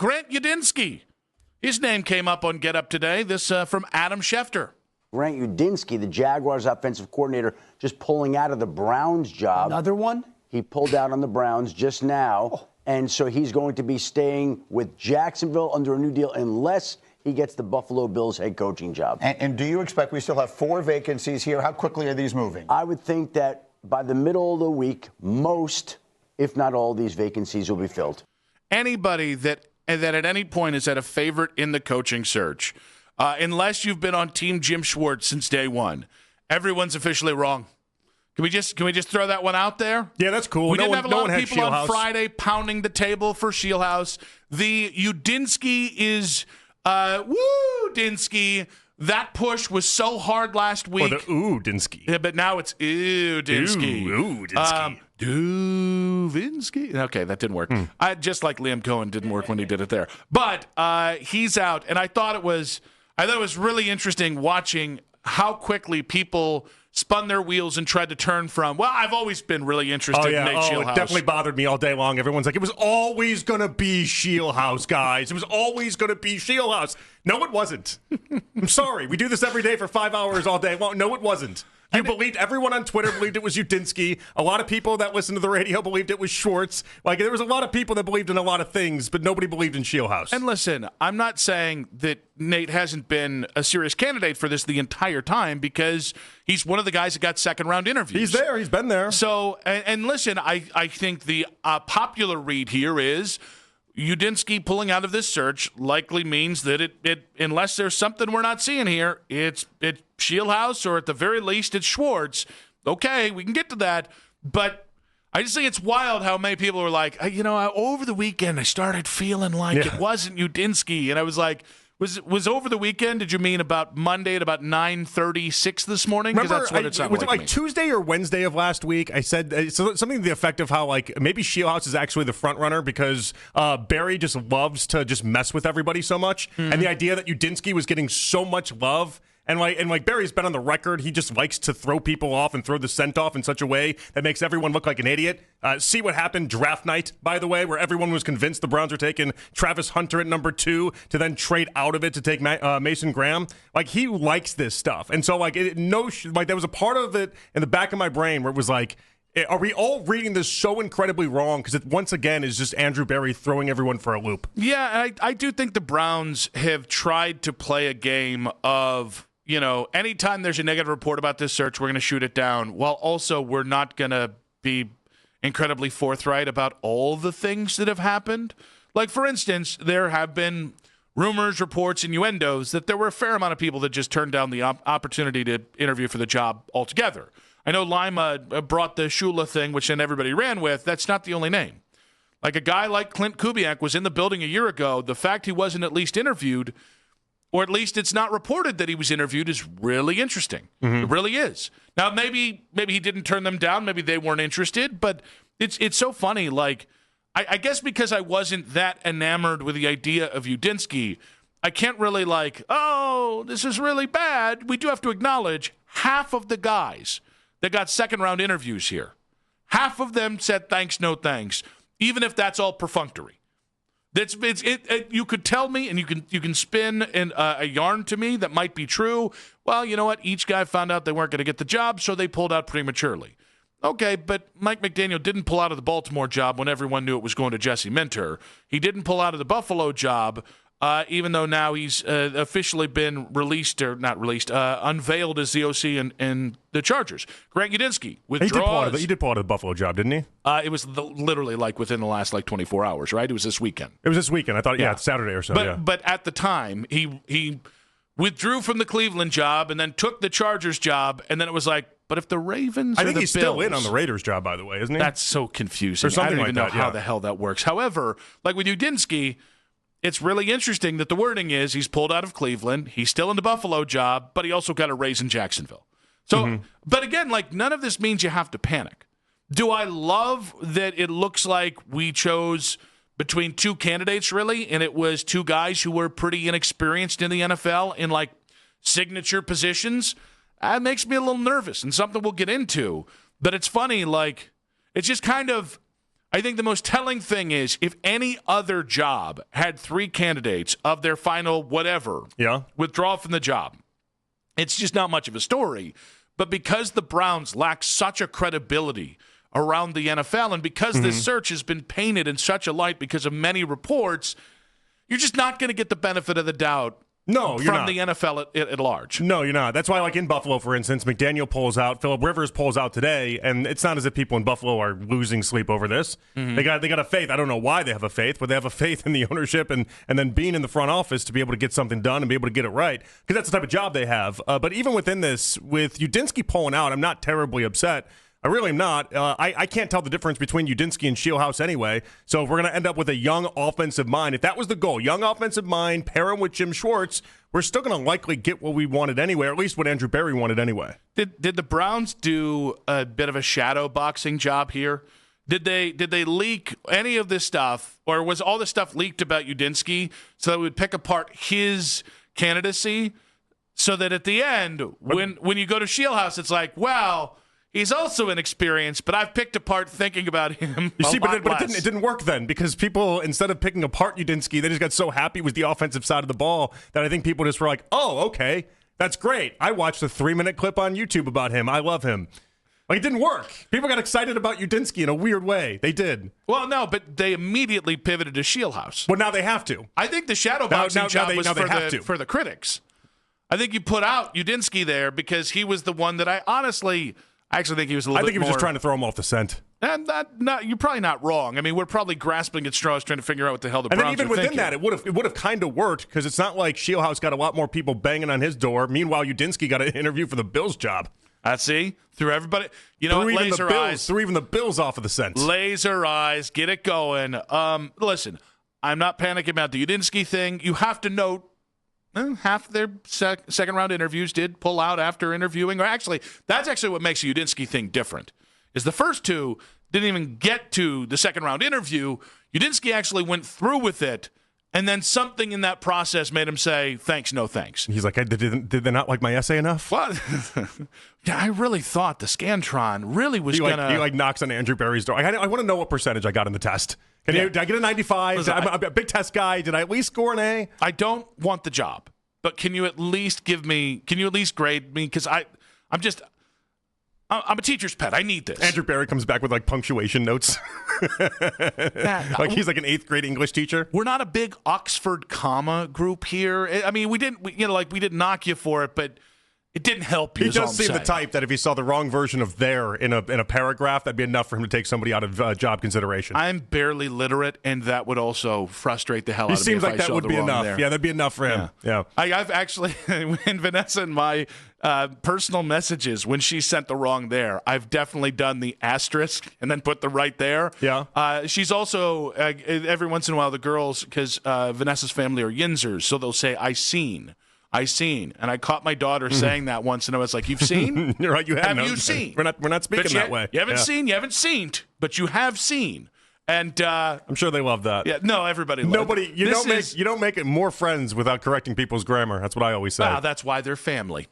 Grant Udinski. His name came up on Get Up today. This from Adam Schefter. Grant Udinski, the Jaguars offensive coordinator, just pulling out of the Browns job. Another one? He pulled out on the Browns just now, and so he's going to be staying with Jacksonville under a new deal unless he gets the Buffalo Bills head coaching job. And do you expect we still have 4 vacancies here? How quickly are these moving? I would think that by the middle of the week, most, if not all, these vacancies will be filled. Anybody that at any point is at a favorite in the coaching search, unless you've been on Team Jim Schwartz since day one, everyone's officially wrong. Can we just throw that one out there? Yeah, that's cool. We didn't have a lot of had people on Scheelhaase. Friday pounding the table for Scheelhaase. The Yudinski is Dinsky. That push was so hard last week. Or the Udinski. Yeah, but now it's Dinsky. Udinski. Duvinsky. Okay, that didn't work. Just like Liam Cohen didn't work when he did it there. But he's out, and I thought it was really interesting watching how quickly people spun their wheels and tried to turn from, well, I've always been really interested in Nate Scheelhaase. It definitely bothered me all day long. Everyone's like, it was always going to be Scheelhaase, guys. It was always going to be Scheelhaase. No, it wasn't. I'm sorry. We do this every day for 5 hours all day. Well, no, it wasn't. Everyone on Twitter believed it was Yudinski. A lot of people that listened to the radio believed it was Schwartz. Like, there was a lot of people that believed in a lot of things, but nobody believed in Scheelhaase. And listen, I'm not saying that Nate hasn't been a serious candidate for this the entire time, because he's one of the guys that got second-round interviews. He's there. He's been there. So, and listen, I think the popular read here is Yudinski pulling out of this search likely means that it unless there's something we're not seeing here, it's Scheelhaase, or at the very least it's Schwartz. Okay, we can get to that, but I just think it's wild how many people were like, over the weekend I started feeling like it wasn't Yudinski, and I was like, was over the weekend? Did you mean about Monday at about 9:36 this morning? Because that's what it sounded was like. Was it like Tuesday or Wednesday of last week? I said something to the effect of how maybe Scheelhaase is actually the front runner because Barry just loves to just mess with everybody so much, and the idea that Yudinski was getting so much love. And Barry's been on the record, he just likes to throw people off and throw the scent off in such a way that makes everyone look like an idiot. See what happened draft night, by the way, where everyone was convinced the Browns were taking Travis Hunter at number 2 to then trade out of it to take Mason Graham. Like, he likes this stuff. And so, there was a part of it in the back of my brain where it was like, are we all reading this so incredibly wrong? Because it, once again, is just Andrew Barry throwing everyone for a loop. Yeah, I do think the Browns have tried to play a game of, anytime there's a negative report about this search, we're going to shoot it down, while also we're not going to be incredibly forthright about all the things that have happened. Like, for instance, there have been rumors, reports, innuendos that there were a fair amount of people that just turned down the opportunity to interview for the job altogether. I know Lima brought the Shula thing, which then everybody ran with. That's not the only name. Like, a guy like Clint Kubiak was in the building a year ago. The fact he wasn't at least interviewed, or at least it's not reported that he was interviewed, is really interesting. It really is. Now, maybe he didn't turn them down. Maybe they weren't interested. But it's so funny. Like, I guess because I wasn't that enamored with the idea of Yudinski, I can't really this is really bad. We do have to acknowledge half of the guys that got second-round interviews here, half of them said thanks, no thanks, even if that's all perfunctory. You could tell me, and you can spin a yarn to me that might be true. Well, you know what? Each guy found out they weren't going to get the job, so they pulled out prematurely. Okay, but Mike McDaniel didn't pull out of the Baltimore job when everyone knew it was going to Jesse Minter. He didn't pull out of the Buffalo job, even though now he's officially been unveiled as the OC in the Chargers. Grant Udinski withdraws. He did pull out of the Buffalo job, didn't he? It was literally within the last 24 hours, right? It was this weekend. It was this weekend. I thought, it's Saturday or so. But at the time, he withdrew from the Cleveland job and then took the Chargers job, and then it was like, but if the Ravens I think he's still in on the Raiders job, by the way, isn't he? That's so confusing. Or something I don't even know like that, how the hell that works. However, like with Yudinski, it's really interesting that the wording is he's pulled out of Cleveland, he's still in the Buffalo job, but he also got a raise in Jacksonville. So, but again, none of this means you have to panic. Do I love that it looks like we chose between two candidates, really, and it was two guys who were pretty inexperienced in the NFL in signature positions? That makes me a little nervous, and something we'll get into. But it's funny, it's just kind of, I think the most telling thing is if any other job had 3 candidates of their final whatever withdraw from the job, it's just not much of a story. But because the Browns lack such a credibility around the NFL and because this search has been painted in such a light because of many reports, you're just not going to get the benefit of the doubt from the NFL at large. No, you're not. That's why, like in Buffalo, for instance, McDaniel pulls out, Phillip Rivers pulls out today, and it's not as if people in Buffalo are losing sleep over this. They got a faith. I don't know why they have a faith, but they have a faith in the ownership and then being in the front office to be able to get something done and be able to get it right, because that's the type of job they have. But even within this, with Yudinski pulling out, I'm not terribly upset. I really am not. I can't tell the difference between Yudinski and Scheelhaase anyway. So if we're going to end up with a young offensive mind, if that was the goal, young offensive mind, pair him with Jim Schwartz, we're still going to likely get what we wanted anyway, or at least what Andrew Berry wanted anyway. Did the Browns do a bit of a shadow boxing job here? Did they leak any of this stuff, or was all this stuff leaked about Yudinski so that we would pick apart his candidacy so that at the end, when you go to Scheelhaase, it's like, well, he's also inexperienced, but I've picked apart thinking about him. You see, but it didn't work then, because people, instead of picking apart Yudinski, they just got so happy with the offensive side of the ball that I think people just were like, oh, okay, that's great. I watched a 3-minute clip on YouTube about him. I love him. Like, it didn't work. People got excited about Yudinski in a weird way. They did. Well, no, but they immediately pivoted to Scheelhaase. Well, now they have to. I think the shadow boxing job was for the critics. I think you put out Yudinski there because he was the one that I actually think he was a little bit more. I think he was just trying to throw him off the scent. And you're probably not wrong. I mean, we're probably grasping at straws trying to figure out what the hell the Browns are thinking. And then even within that, it would have kind of worked, because it's not like Scheelhaase got a lot more people banging on his door. Meanwhile, Yudinski got an interview for the Bills job. See? Threw everybody. You know what? Laser eyes. Threw even the Bills off of the scent. Laser eyes. Get it going. Listen, I'm not panicking about the Yudinski thing. You have to note, half their second-round interviews did pull out after interviewing. Or actually, that's actually what makes the Yudinski thing different, is the first 2 didn't even get to the second-round interview. Yudinski actually went through with it, and then something in that process made him say, thanks, no thanks. He's like, did they not like my essay enough? Well, yeah, I really thought the Scantron really was going to... He knocks on Andrew Berry's door. I want to know what percentage I got in the test. Did I get a 95? Listen, I'm a big test guy. Did I at least score an A? I don't want the job, but can you at least grade me? Because I'm a teacher's pet. I need this. Andrew Berry comes back with punctuation notes. He's like an 8th grade English teacher. We're not a big Oxford comma group here. I mean, we didn't knock you for it, but it didn't help you. He does seem the type that if he saw the wrong version of "there" in a paragraph, that'd be enough for him to take somebody out of job consideration. I'm barely literate, and that would also frustrate the hell out of me. He seems like that would be enough. There. Yeah, that'd be enough for him. Yeah. I've actually, when Vanessa and my personal messages, when she sent the wrong there, I've definitely done the asterisk and then put the right there. Yeah. She's also, every once in a while, the girls, because Vanessa's family are Yinzers, so they'll say, I seen. And I caught my daughter saying that once, and I was like, you've seen? You're right, you have you seen? We're not speaking that way. You haven't seen, you haven't seen, but you have seen. And I'm sure they love that. Yeah, no, everybody loves it. You don't make it more friends without correcting people's grammar. That's what I always say. That's why they're family.